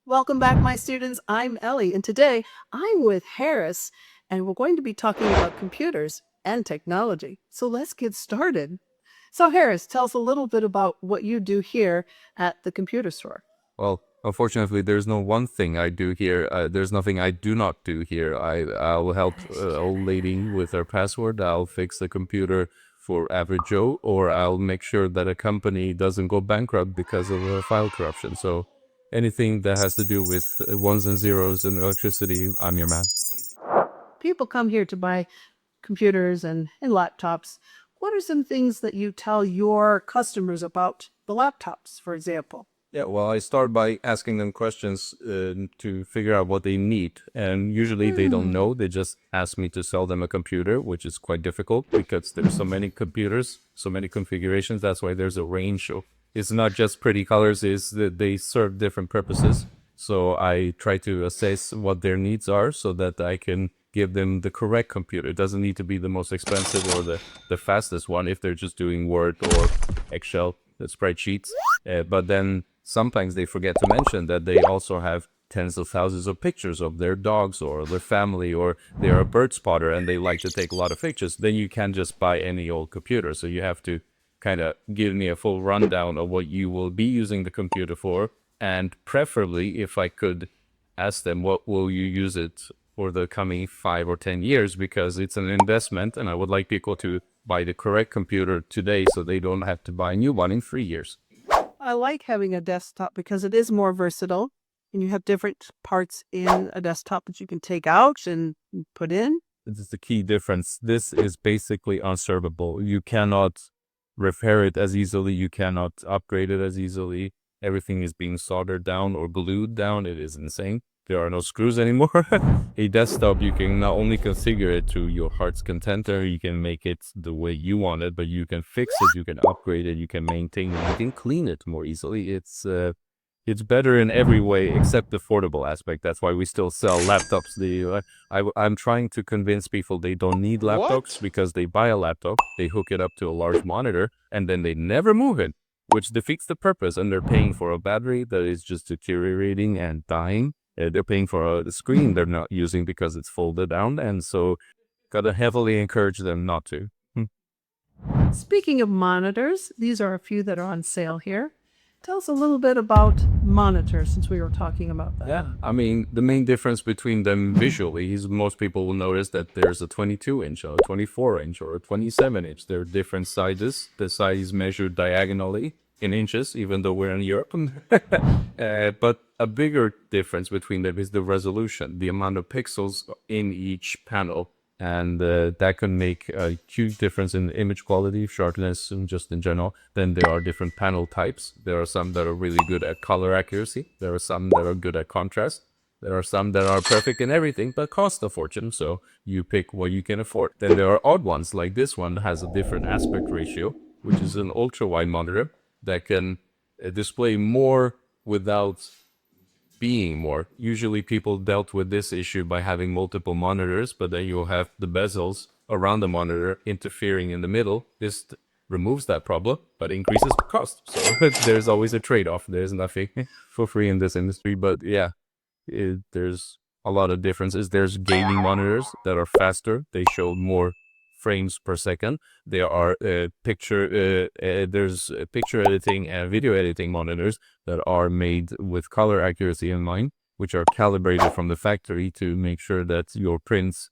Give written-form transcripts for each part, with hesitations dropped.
Welcome back, my students. I'm Ellie, and today I'm with Harris, and we're going to be talking about computers and technology. So let's get started. So, Harris, tell us a little bit about what you do here at the computer store. Well, unfortunately, there's no one thing I do here. There's nothing I do not do here. I'll help old lady with her password. I'll fix the computer for average Joe, or I'll make sure that a company doesn't go bankrupt because of file corruption. So anything that has to do with ones and zeros and electricity, I'm your man. People come here to buy computers and laptops. What are some things that you tell your customers about the laptops, for example? Yeah, well, I start by asking them questions to figure out what they need. And usually they don't know. They just ask me to sell them a computer, which is quite difficult because there's so many computers, so many configurations. That's why there's a range. It's not just pretty colors, it's that they serve different purposes. So I try to assess what their needs are so that I can give them the correct computer. It doesn't need to be the most expensive or the fastest one if they're just doing Word or Excel spreadsheets. But then sometimes they forget to mention that they also have tens of thousands of pictures of their dogs or their family, or they are a bird spotter and they like to take a lot of pictures. Then you can't just buy any old computer. So you have to kind of give me a full rundown of what you will be using the computer for. And preferably, if I could ask them, what will you use it for the coming 5 or 10 years? Because it's an investment and I would like people to buy the correct computer today so they don't have to buy a new one in 3 years. I like having a desktop because it is more versatile and you have different parts in a desktop that you can take out and put in. This is the key difference. This is basically unservable. You cannot repair it as easily. You cannot upgrade it as easily. Everything is being soldered down or glued down. It is insane. There are no screws anymore. A desktop, you can not only configure it to your heart's content, you can make it the way you want it, but you can fix it, you can upgrade it, you can maintain it, you can clean it more easily. It's better in every way except the affordable aspect. That's why we still sell laptops. I'm trying to convince people they don't need laptops because they buy a laptop, they hook it up to a large monitor, and then they never move it, which defeats the purpose. And they're paying for a battery that is just deteriorating and dying. They're paying for a screen they're not using because it's folded down. And so, gotta heavily encourage them not to. Speaking of monitors, these are a few that are on sale here. Tell us a little bit about monitors since we were talking about that. Yeah, I mean, the main difference between them visually is most people will notice that there's a 22-inch, or a 24-inch, or a 27-inch. They're different sizes. The size is measured diagonally in inches, even though we're in Europe. But a bigger difference between them is the resolution, the amount of pixels in each panel. And that can make a huge difference in image quality, sharpness, and just in general. Then there are different panel types. There are some that are really good at color accuracy. There are some that are good at contrast. There are some that are perfect in everything but cost a fortune, so you pick what you can afford. Then there are odd ones, like this one has a different aspect ratio, which is an ultra-wide monitor that can display more without being more. Usually people dealt with this issue by having multiple monitors, but then you'll have the bezels around the monitor interfering in the middle. This removes that problem, but increases the cost. So there's always a trade-off. There's nothing for free in this industry, but yeah, there's a lot of differences. There's gaming monitors that are faster. They show more frames per second. There are there's picture editing and video editing monitors that are made with color accuracy in mind, which are calibrated from the factory to make sure that your prints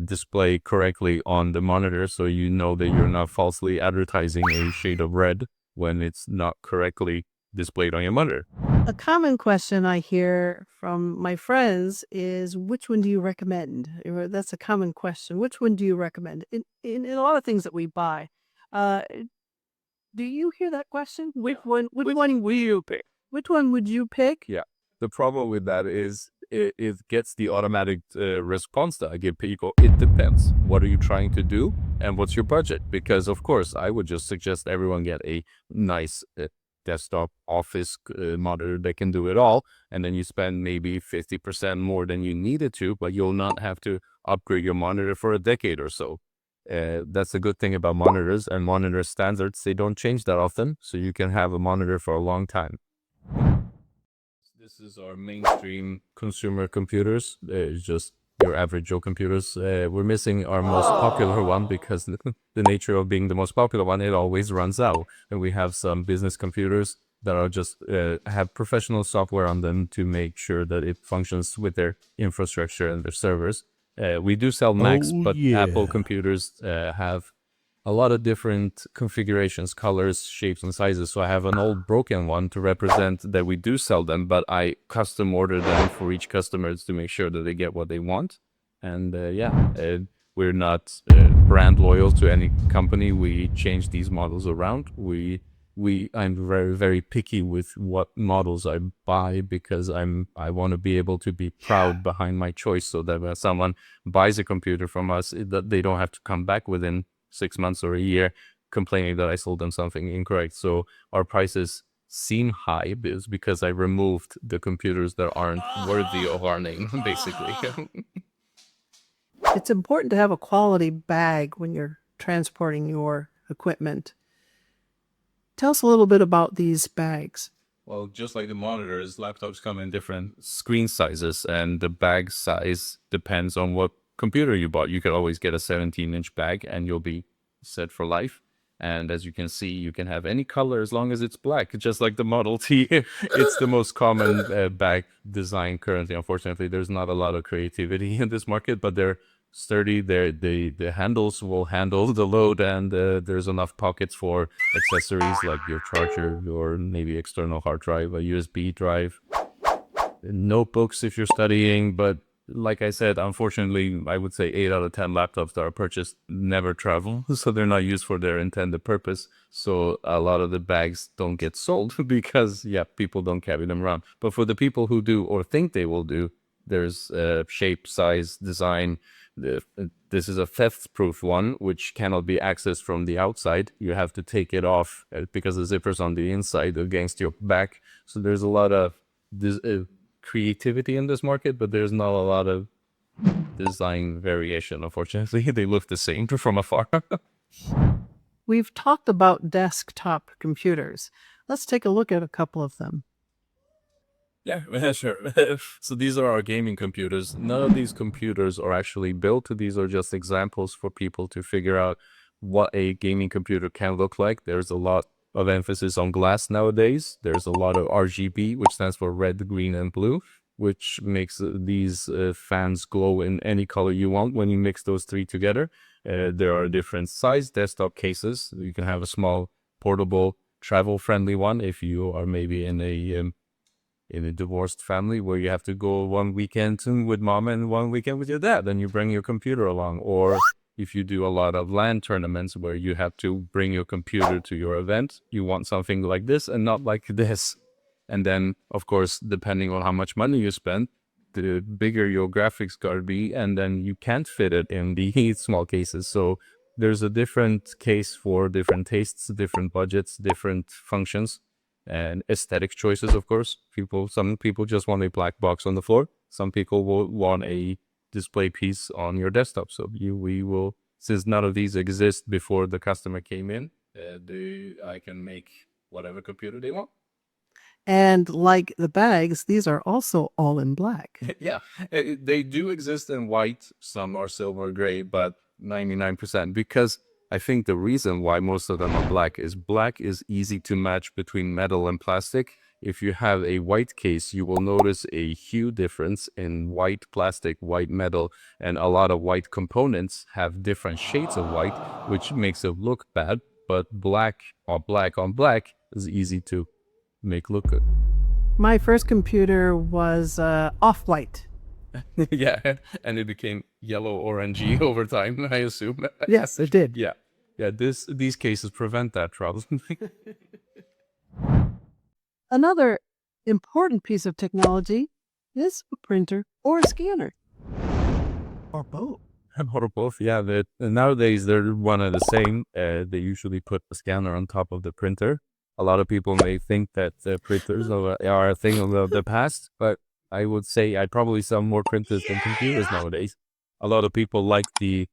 display correctly on the monitor, so you know that you're not falsely advertising a shade of red when it's not correctly displayed on your monitor. A common question I hear from my friends is, which one do you recommend? That's a common question. Which one do you recommend? In a lot of things that we buy. Uh, do you hear that question? Which one will you pick? Which one would you pick? Yeah. The problem with that is it gets the automatic response that I give people. It depends. What are you trying to do and what's your budget? Because, of course, I would just suggest everyone get a nice desktop office monitor that can do it all. And then you spend maybe 50% more than you needed to, but you'll not have to upgrade your monitor for a decade or so. That's a good thing about monitors, and monitor standards, they don't change that often. So you can have a monitor for a long time. This is our mainstream consumer computers. It's just your average Joe computers. We're missing our most popular one because the nature of being the most popular one, it always runs out. And we have some business computers that are just have professional software on them to make sure that it functions with their infrastructure and their servers. We do sell Macs, Oh, but yeah. Apple computers have a lot of different configurations, colors, shapes, and sizes. So I have an old broken one to represent that we do sell them, but I custom order them for each customer to make sure that they get what they want. And we're not brand loyal to any company. We change these models around. I'm very, very picky with what models I buy because I want to be able to be proud behind my choice, so that when someone buys a computer from us, that they don't have to come back within 6 months or a year complaining that I sold them something incorrect. So our prices seem high because I removed the computers that aren't worthy of our name, basically. It's important to have a quality bag when you're transporting your equipment. Tell us a little bit about these bags. Well, just like the monitors, laptops come in different screen sizes, and the bag size depends on what computer you bought. You could always get a 17-inch bag and you'll be set for life. And as you can see, you can have any color as long as it's black, just like the Model T. It's the most common bag design currently. Unfortunately, there's not a lot of creativity in this market, but they're sturdy. The handles will handle the load, and there's enough pockets for accessories like your charger, or maybe external hard drive, a USB drive, notebooks if you're studying. But like I said, unfortunately, I would say 8 out of 10 laptops that are purchased never travel, so they're not used for their intended purpose. So a lot of the bags don't get sold because, people don't carry them around. But for the people who do or think they will do, there's shape, size, design. This is a theft-proof one, which cannot be accessed from the outside. You have to take it off because the zipper's on the inside against your back. So there's a lot of creativity in this market, but there's not a lot of design variation, unfortunately. They look the same from afar. We've talked about desktop computers. Let's take a look at a couple of them. Yeah, sure. So these are our gaming computers. None of these computers are actually built. These are just examples for people to figure out what a gaming computer can look like. There's a lot of emphasis on glass nowadays. There's a lot of RGB, which stands for red, green, and blue, which makes these fans glow in any color you want when you mix those three together. There are different size desktop cases. You can have a small, portable, travel-friendly one if you are maybe in a divorced family where you have to go one weekend with mom and one weekend with your dad, then you bring your computer along. Or if you do a lot of LAN tournaments where you have to bring your computer to your event, you want something like this and not like this. And then, of course, depending on how much money you spend, the bigger your graphics card be, and then you can't fit it in the small cases. So there's a different case for different tastes, different budgets, different functions, and aesthetic choices, of course. Some people just want a black box on the floor. Some people will want a display piece on your desktop. So we will, since none of these exist before the customer came in, I can make whatever computer they want. And like the bags, these are also all in black. Yeah, they do exist in white. Some are silver gray, but 99%, because I think the reason why most of them are black is easy to match between metal and plastic. If you have a white case, you will notice a hue difference in white plastic, white metal, and a lot of white components have different shades of white, which makes it look bad. But black on black is easy to make look good. My first computer was off-white. Yeah, and it became yellow orangey over time, I assume. Yes, it did. Yeah. These cases prevent that problem. Another important piece of technology is a printer or a scanner. Or both. Or both, yeah. Nowadays, they're one and the same. They usually put the scanner on top of the printer. A lot of people may think that printers are a thing of the past, but I would say I'd probably sell more printers than computers nowadays. A lot of people like the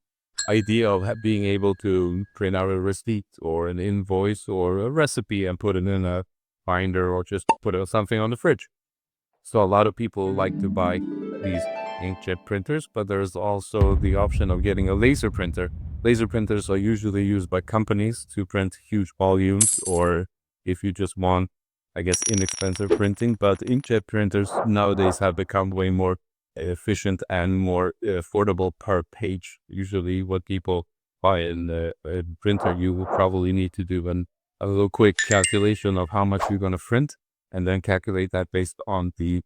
idea of being able to print out a receipt or an invoice or a recipe and put it in a binder or just put something on the fridge. So a lot of people like to buy these inkjet printers, but there's also the option of getting a laser printer. Laser printers are usually used by companies to print huge volumes, or if you just want, I guess, inexpensive printing. But inkjet printers nowadays have become way more efficient and more affordable per page. Usually what people buy in a printer, you will probably need to do a little quick calculation of how much you're going to print, and then calculate that based on the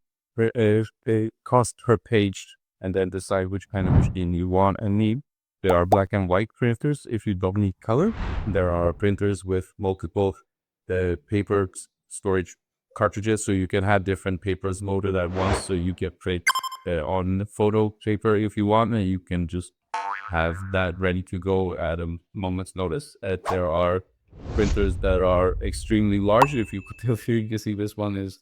cost per page, and then decide which kind of machine you want and need. There are black and white printers if you don't need color. There are printers with multiple paper storage cartridges, so you can have different papers loaded at once, so you can print on photo paper if you want, and you can just have that ready to go at a moment's notice. There are printers that are extremely large. If you could tell here, you can see this one is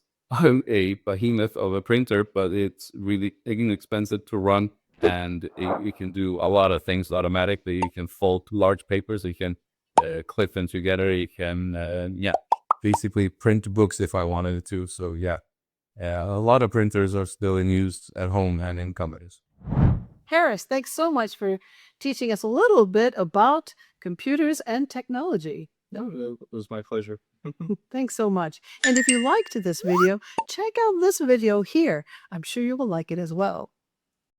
a behemoth of a printer, but it's really inexpensive to run, and it can do a lot of things automatically. You can fold large papers, you can clip them together, you can basically print books if I wanted to. So yeah, a lot of printers are still in use at home and in companies. Harris, thanks so much for teaching us a little bit about computers and technology. No, it was my pleasure. Thanks so much. And if you liked this video, check out this video here. I'm sure you will like it as well.